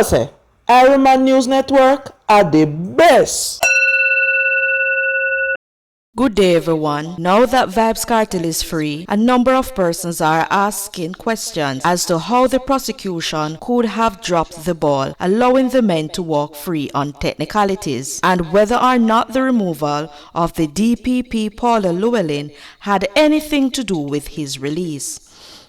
say, IRIE News Network are the best. Good day everyone. Now that Vybz Kartel is free, a number of persons are asking questions as to how the prosecution could have dropped the ball, allowing the men to walk free on technicalities, and whether or not the removal of the DPP Paula Llewelyn had anything to do with his release.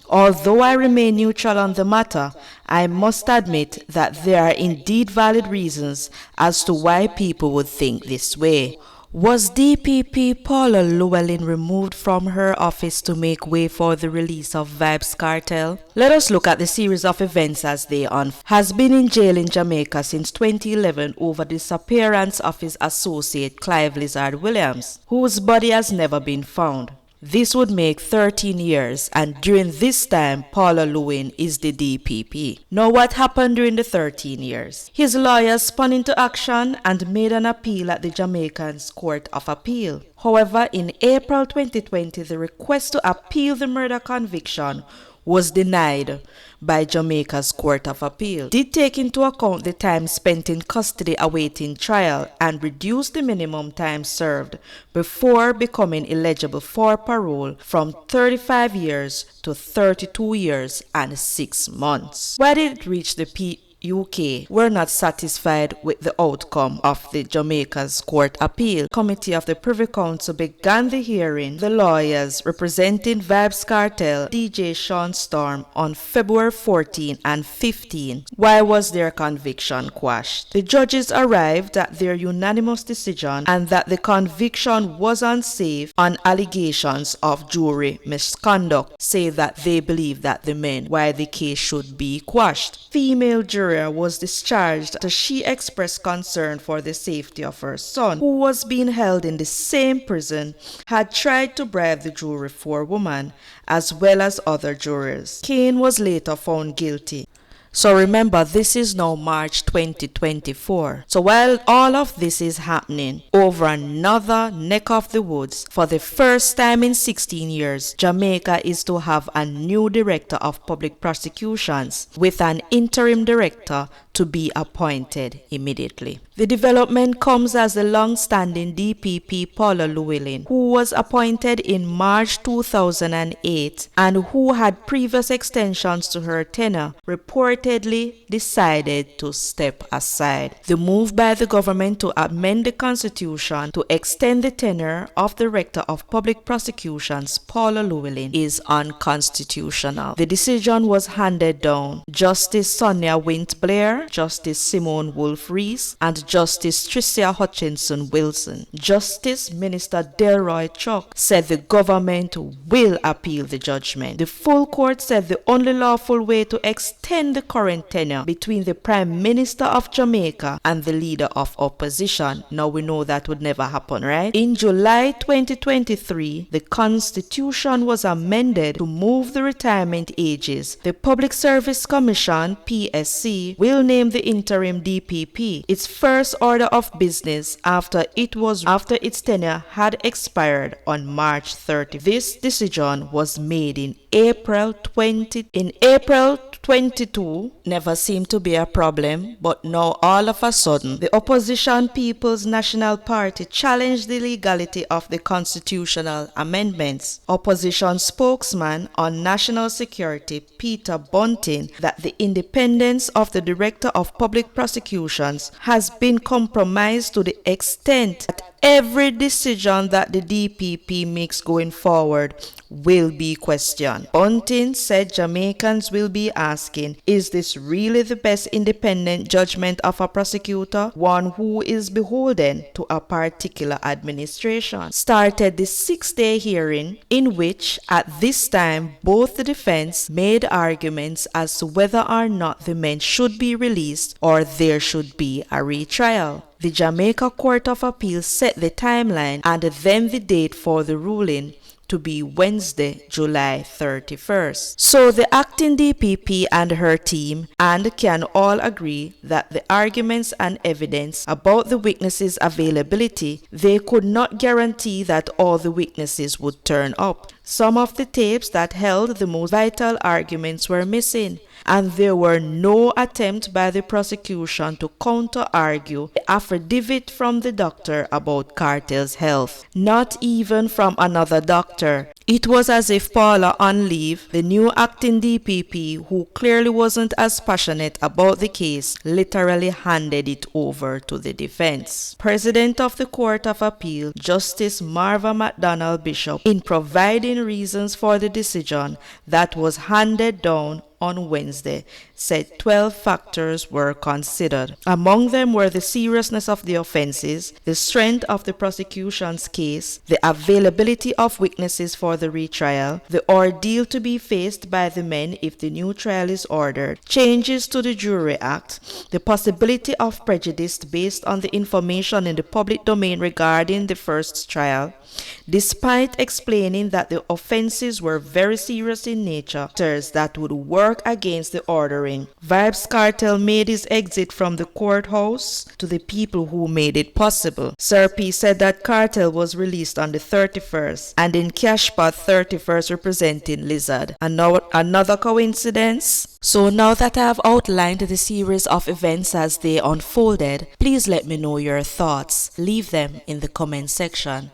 Although I remain neutral on the matter, I must admit that there are indeed valid reasons as to why people would think this way. Was DPP Paula Llewelyn removed from her office to make way for the release of Vybz Kartel? Let us look at the series of events as they unfold. Has been in jail in Jamaica since 2011 over the disappearance of his associate Clive Lizard Williams, whose body has never been found. This would make 13 years, and during this time, Paula Llewelyn is the DPP. Now, what happened during the 13 years? His lawyers spun into action and made an appeal at the Jamaican Court of Appeal. However, in April 2020, the request to appeal the murder conviction was denied by Jamaica's Court of Appeal. Did take into account the time spent in custody awaiting trial and reduced the minimum time served before becoming eligible for parole from 35 years to 32 years and 6 months. Why did it reach the UK were not satisfied with the outcome of the Jamaica's Court Appeal. Committee of the Privy Council began the hearing. The lawyers representing Vybz Kartel, DJ Sean Storm, on February 14 and 15. Why was their conviction quashed? The judges arrived at their unanimous decision and that the conviction was unsafe on allegations of jury misconduct, say that they believe that the men why the case should be quashed. Female jury was discharged after she expressed concern for the safety of her son, who was being held in the same prison, had tried to bribe the jury forewoman as well as other jurors. Kane was later found guilty. So remember, this is now March 2024. So while all of this is happening, over another neck of the woods, for the first time in 16 years, Jamaica is to have a new director of public prosecutions with an interim director to be appointed immediately. The development comes as the long-standing DPP Paula Llewelyn, who was appointed in March 2008 and who had previous extensions to her tenure, reportedly decided to step aside. The move by the government to amend the constitution to extend the tenure of the Director of Public Prosecutions, Paula Llewelyn, is unconstitutional. The decision was handed down. Justice Sonia Wint-Blair, Justice Simone Wolf-Rees, and Justice Tricia Hutchinson Wilson. Justice Minister Delroy Chuck said the government will appeal the judgment. The full court said the only lawful way to extend the current tenure between the Prime Minister of Jamaica and the leader of opposition. Now we know that would never happen, right? In July 2023, the Constitution was amended to move the retirement ages. The Public Service Commission, PSC, will name the interim DPP. Its first order of business after its tenure had expired on March 30. This decision was made in April 22. Never seemed to be a problem, but now all of a sudden the opposition People's National Party challenged the legality of the constitutional amendments. Opposition spokesman on national security Peter Bunting that the independence of the Director of Public Prosecutions has been compromised to the extent that every decision that the DPP makes going forward will be questioned. Bunting said Jamaicans will be asking, is this really the best independent judgment of a prosecutor, one who is beholden to a particular administration? Started the 6-day hearing in which at this time both the defense made arguments as to whether or not the men should be released or there should be a retrial. The Jamaica Court of Appeal set the timeline and then the date for the ruling to be Wednesday, July 31st. So the acting DPP and her team can all agree that the arguments and evidence about the witnesses' availability, they could not guarantee that all the witnesses would turn up. Some of the tapes that held the most vital arguments were missing, and there were no attempt by the prosecution to counter-argue the affidavit from the doctor about Kartel's health, not even from another doctor. It was as if Paula on leave, the new acting DPP, who clearly wasn't as passionate about the case, literally handed it over to the defense. President of the Court of Appeal, Justice Marva McDonald Bishop, in providing reasons for the decision that was handed down on Wednesday, said 12 factors were considered. Among them were the seriousness of the offenses, the strength of the prosecution's case, the availability of witnesses for the retrial, the ordeal to be faced by the men if the new trial is ordered, changes to the Jury Act, the possibility of prejudice based on the information in the public domain regarding the first trial. Despite explaining that the offenses were very serious in nature, that would work against the ordering, Vybz Kartel made his exit from the courthouse to the people who made it possible. Sir P said that Kartel was released on the 31st and in Cashpot 31st representing Lizard. And now another coincidence? So now that I have outlined the series of events as they unfolded, please let me know your thoughts. Leave them in the comment section.